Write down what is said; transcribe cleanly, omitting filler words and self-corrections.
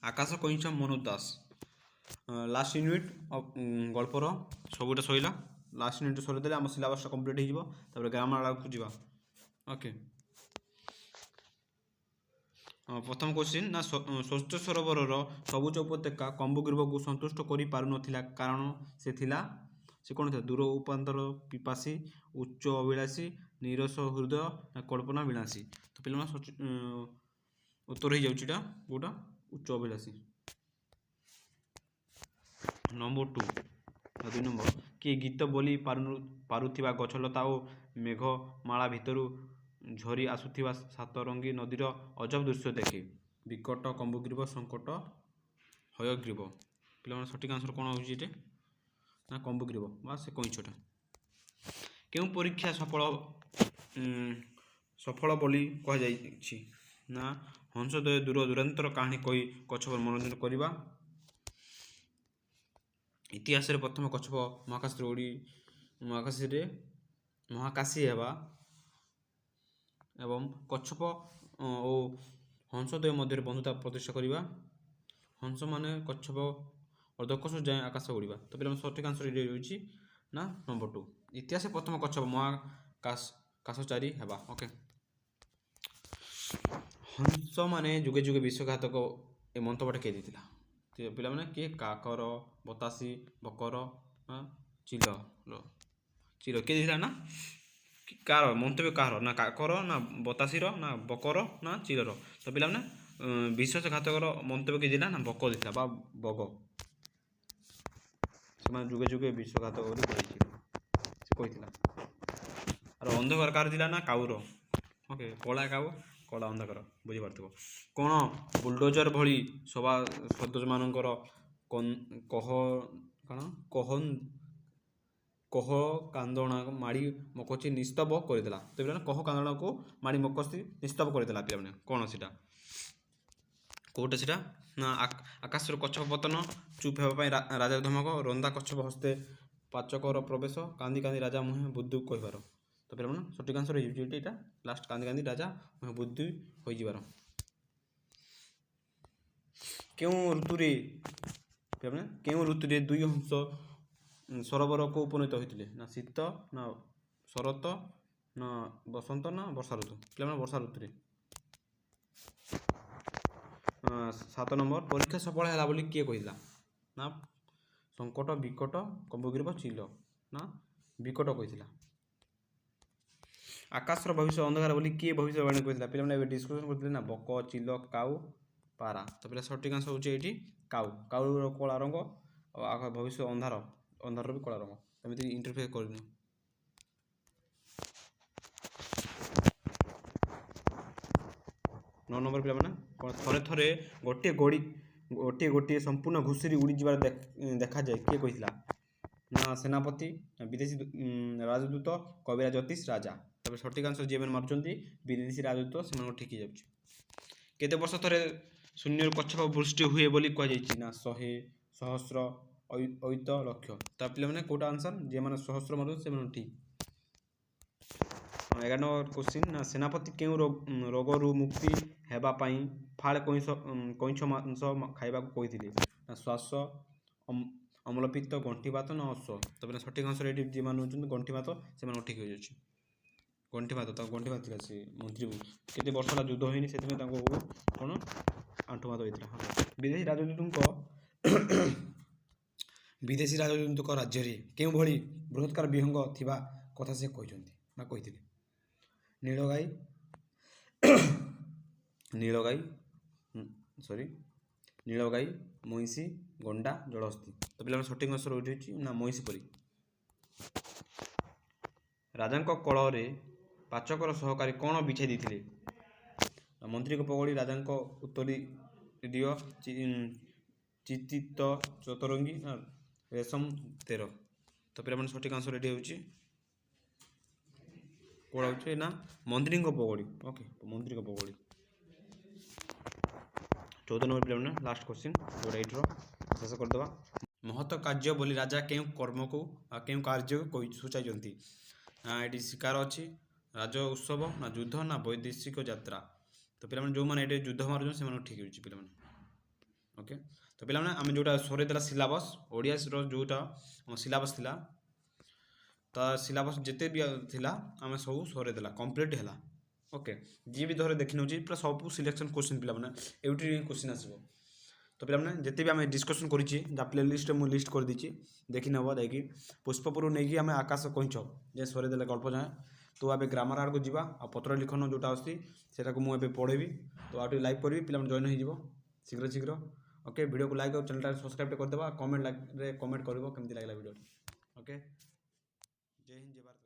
ଆକାଶ କଇଁଛ Manoj Das. Last unit ଗଳ୍ପର ସବୁଟା ସରିଲା। ଲାଷ୍ଟ ୟୁନିଟ୍ ସରିଦେଲେ ଆମ ସିଲାବସଟା କମ୍ପ୍ଲିଟ୍ ହେଇଯିବ। ତାପରେ ଗ୍ରାମାର ଆଡ଼କୁ ଯିବା। ଓକେ, ପ୍ରଥମ କ୍ୱେଶ୍ଚିନ୍ ନା ସ୍ୱଚ୍ଛ ସରୋବରର ସବୁଜ ଉପତ୍ୟକା କମ୍ବୁଗିରିବକୁ ସନ୍ତୁଷ୍ଟ କରିପାରୁନଥିଲା କାରଣ ସେ କ'ଣ ଥିଲା? ଦୂର ଉପାନ୍ତର ପିପାସୀ, ଉଚ୍ଚ ଅଭିଳାଷୀ, ନିରସ ହୃଦୟ ନା କଳ୍ପନା ବିଳାସୀ। ତ ପିଲାମାନେ ଉତ୍ତର ହେଇଯାଉଛି ଏଇଟା କେଉଁଟା? ଉଚ୍ଚ ଅଭିଳାଷୀ। ନମ୍ବର 2 2 ନମ୍ବର, କିଏ ଗୀତ ବୋଲି ପାରୁଥିବା ଗଛଲତା ଓ ମେଘମାଳା ଭିତରୁ ଝରି ଆସୁଥିବା ସାତରଙ୍ଗୀ ନଦୀର ଅଜବ ଦୃଶ୍ୟ ଦେଖେ? ବିକଟ କମ୍ବୁଗିରିବ, ସଙ୍କଟ ହୟଗ୍ରୀବ। ପିଲାମାନେ ସଠିକ୍ ଆନ୍ସର କ'ଣ ହେଉଛି ଏଠି? ନା କମ୍ବୁଗିରିବ ବା ସେ କଇଁଛଟା। କେଉଁ ପରୀକ୍ଷା ସଫଳ ବୋଲି କୁହାଯାଇଛି? ନା ହଂସଦ୍ୱୟ ଦୂର ଦୂରାନ୍ତର କାହାଣୀ କହି କଚ୍ଛପର ମନୋରଞ୍ଜନ କରିବା। ଇତିହାସରେ ପ୍ରଥମ କଚ୍ଛପ ମହାକାଶୀ ହେବା ଏବଂ କଚ୍ଛପ ଓ ହଂସଦ୍ୱୟ ମଧ୍ୟରେ ବନ୍ଧୁତା ପ୍ରତିଷ୍ଠା କରିବା। ହଂସ ମାନେ କଚ୍ଛପ ଅର୍ଦ୍ଧକୋଶ ଯାଏଁ ଆକାଶ ଉଡ଼ିବା। ତ ପିଲାମାନେ ସଠିକ୍ ଆନ୍ସର ଏଠି ହେଉଛି ନା ନମ୍ବର 2। ଇତିହାସରେ ପ୍ରଥମ କଚ୍ଛପ ମହାକାଶଚାରୀ ହେବା। ଓକେ, ହଂସ ମାନେ ଯୁଗେ ଯୁଗେ ବିଶ୍ୱଘାତକ ଏ ମନ୍ତବ୍ୟଟା କିଏ ଦେଇଥିଲା? ପିଲାମାନେ କିଏ? କାକର, ବତାସୀ, ବକର ନା ଚିଲ କିଏ ଦେଇଥିଲା? ନା କାହାର ମନ୍ତବ୍ୟ? କାହାର? ନା କାକର, ନା ବତାସୀର, ନା ବକର, ନା ଚିଲର? ତ ପିଲାମାନେ ବିଶ୍ୱାସଘାତକର ମନ୍ତବ୍ୟ କିଏ ଦେଇଥିଲା? ନା ବକ ଦେଇଥିଲା ବା ବଗ। ସେମାନେ ଯୁଗେ ଯୁଗେ ବିଶ୍ୱଘାତକ ବୋଲି ସେ କହିଥିଲା। আর ଅନ୍ଧକାର କାହାର ଥିଲା? ନା କାଉର। ଓକେ, କଳା କାଉ, କଳା ଅନ୍ଧକାର, ବୁଝିପାରୁଥିବ। କ'ଣ ବୁଲଡୋଜର ଭଳି ସଭାସଦମାନଙ୍କର କହ କାନ୍ଦଣା ମାଡ଼ି ମକଚି ନିସ୍ତବ କରିଦେଲା? ତ ପିଲାମାନେ କହ କାନ୍ଦଣାକୁ ମାଡ଼ି ମକଚି ନିସ୍ତବ କରିଦେଲା। ପିଲାମାନେ କ'ଣ ସେଟା? କେଉଁଟା ସେଟା? ନା ଆକାଶରୁ କଚ୍ଛପ ପତନ, ଚୁପ୍ ହେବା ପାଇଁ ରାଜାର ଧମକ, ରନ୍ଦା କଚ୍ଛପ ହସ୍ତେ ପାଚକର ପ୍ରବେଶ, କାନ୍ଦି କାନ୍ଦି ରାଜା ମୁହେଁ ବୁଦ୍ଧୁ କହିବାର। ତ ପିଲାମାନେ ସଠିକ୍ ଆନ୍ସର ହେଇଯାଉଛି ଏଇଟା ଲାଷ୍ଟ, କାନ୍ଦି କାନ୍ଦି ରାଜା ମୁହେଁ ବୁଦ୍ଧୁ ହୋଇଯିବାର। କେଉଁ ଋତୁରେ ଦୁଇ ହଂସ ସରୋବରକୁ ଉପନୀତ ହୋଇଥିଲେ? ନା ଶୀତ, ନା ଶରତ, ନା ବସନ୍ତ, ନା ବର୍ଷା ଋତୁ? ପିଲାମାନେ ବର୍ଷା ଋତୁରେ। 7 ନମ୍ବର, ପରୀକ୍ଷା ସଫଳ ହେଲା ବୋଲି କିଏ କହିଥିଲା? ନା ସଙ୍କଟ, ବିକଟ, କମ୍ବୁଗିରିବ, ଚିଲ? ନା ବିକଟ କହିଥିଲା। ଆକାଶର ଭବିଷ୍ୟ ଅନ୍ଧକାର ବୋଲି କିଏ ଭବିଷ୍ୟବାଣୀ କହିଥିଲା? ପିଲାମାନେ ଏବେ ଡିସ୍କସନ୍ କରିଥିଲେ ନା ବକ, ଚିଲ, କାଉ, ପାରା। ତ ପିଲା ସଠିକ୍ ଆନ୍ସର ହେଉଛି ଏଇଠି କାଉ। କାଉର କଳା ରଙ୍ଗ ଆଉ ଭବିଷ୍ୟ ଅନ୍ଧାରର ବି କଳା ରଙ୍ଗ। ଏମିତି ଇଣ୍ଟରଫେୟାର କରିନି। 9 ନମ୍ବର, ପିଲାମାନେ ଥରେ ଥରେ ଗୋଟିଏ ସମ୍ପୂର୍ଣ୍ଣ ଘୁଷୁରି ଉଡ଼ିଯିବାର ଦେଖାଯାଏ କିଏ କହିଥିଲା? ନା ସେନାପତି, ବିଦେଶୀ ରାଜଦୂତ, କବିରାଜ ଜ୍ୟୋତିଷ, ରାଜା? ତାପରେ ସଠିକ୍ ଆନ୍ସର ଯିଏମାନେ ମାରୁଛନ୍ତି ବିଦେଶୀ ରାଜଦୂତ, ସେମାନଙ୍କୁ ଠିକ୍ ହେଇଯାଉଛି। କେତେ ବର୍ଷ ଥରେ ଶୂନ୍ୟରୁ କଚ୍ଛପ ବୃଷ୍ଟି ହୁଏ ବୋଲି କୁହାଯାଇଛି? ନା 100, ସହସ୍ର, ଅୟୁତ, ଲକ୍ଷ? ତା ପିଲାମାନେ କେଉଁଟା ଆନ୍ସର? ଯିଏମାନେ ସହସ୍ର ମାରୁଛନ୍ତି ସେମାନେ ଠିକ୍। 11 ନମ୍ବର କ୍ୱେଶ୍ଚିନ୍, ନା ସେନାପତି କେଉଁ ରୋଗରୁ ମୁକ୍ତି ହେବା ପାଇଁ ଫାଳେ କଇଁଛ ମାଂସ ଖାଇବାକୁ କହିଥିଲେ? ନା ଶ୍ୱାସ, ଅମ୍ଳପିତ୍ତ, ଗଣ୍ଠିବାତ, ନା ଅଶ୍ଵ? ତାପରେ ସଠିକ୍ ଆନ୍ସର ଏଠି ଯେଉଁମାନେ ହେଉଛନ୍ତି ଗଣ୍ଠିବାତ, ସେମାନଙ୍କୁ ଠିକ୍ ହେଇଯାଉଛି। ଗଣ୍ଠିବାତ, ତାଙ୍କୁ ଗଣ୍ଠିବାତ ଥିଲା ସେ ମନ୍ତ୍ରୀକୁ। କେତେ ବର୍ଷ ହେଲା ଯୁଦ୍ଧ ହେଇନି, ସେଥିପାଇଁ ତାଙ୍କୁ କ'ଣ ଆଣ୍ଠୁବାତ ହେଇଥିଲା। ବିଦେଶୀ ରାଜଦୂତଙ୍କ ରାଜ୍ୟରେ କେଉଁଭଳି ବୃହତ୍କାର ବିହଙ୍ଗ ଥିବା କଥା ସେ କହିଛନ୍ତି ନା କହିଥିଲେ? ନୀଳଗାଈ, ମଇଁଷି, ଗଣ୍ଡା, ଜଳହସ୍ତୀ? ତ ପିଲାମାନେ ସଠିକ୍ ଆନ୍ସର ଏଇଠି ହେଉଛି ନା ମଇଁଷି ପରି। ରାଜାଙ୍କ କୋଳରେ ପାଚକର ସହକାରୀ କ'ଣ ବିଛାଇ ଦେଇଥିଲେ? ମନ୍ତ୍ରୀଙ୍କ ପଗଡ଼ି, ରାଜାଙ୍କ ଉତ୍ତରୀୟ ଚିତ୍ତିତ ଚତୁରଙ୍ଗୀ, ନା ରେଶମ ତେର? ତ ପିଲାମାନେ ସଠିକ୍ ଆନ୍ସର ଏଠି ହେଉଛି କେଉଁଟା ହେଉଛି? ନା ମନ୍ତ୍ରୀଙ୍କ ପଗଡ଼ି। ଓକେ, ମନ୍ତ୍ରୀଙ୍କ ପଗଡ଼ି। 14 ନମ୍ବର, ପିଲାମାନେ ଲାଷ୍ଟ କ୍ୱେଶ୍ଚିନ୍, ଯେଉଁଟା ଏଇଠିର ଶେଷ କରିଦେବା। ମହତ କାର୍ଯ୍ୟ ବୋଲି ରାଜା କେଉଁ କାର୍ଯ୍ୟକୁ ସୂଚାଇଛନ୍ତି? ଏଠି ଶିକାର ଅଛି, ରାଜ ଉତ୍ସବ, ନା ଯୁଦ୍ଧ, ନା ବୈଦେଶିକ ଯାତ୍ରା? ତ ପିଲାମାନେ ଯେଉଁମାନେ ଏଠି ଯୁଦ୍ଧ ମାରୁଛନ୍ତି ସେମାନଙ୍କୁ ଠିକ୍ ହେଉଛି ପିଲାମାନେ। ओके तो पिलाने आम जोटा सरेदेला सिलेबस ओडिया जोटा सिलेबस थिला तो सिलेबस जिते भी थिला आम सब सरेदेला कंप्लीट है ओके जी भी धरे देखी नौ पूरा सब सिलेक्शन क्वेश्चन पिलाने एवटी क्वेश्चन आसो तो पिलाने जिते भी आम डिस्कसन करी प्ले लिस्ट मुझे लिस्ट कर देची देखी नब देखिए पुष्पपुर नहीं आम आकाश कहींच जे सरेदेले गल्प जाए तो अब ग्रामर आड़ को जी पत्र लिखन जोटा आसा मुझे पढ़ेबी तो आगे लाइक करी पे जॉइन हो शीघ्र शीघ्र ओके वीडियो को लाइक और चैनल सब्सक्राइब करदेवा कमेंट कमेंट कर केमती लगे वीडियो ओके जय हिंद जय भारत।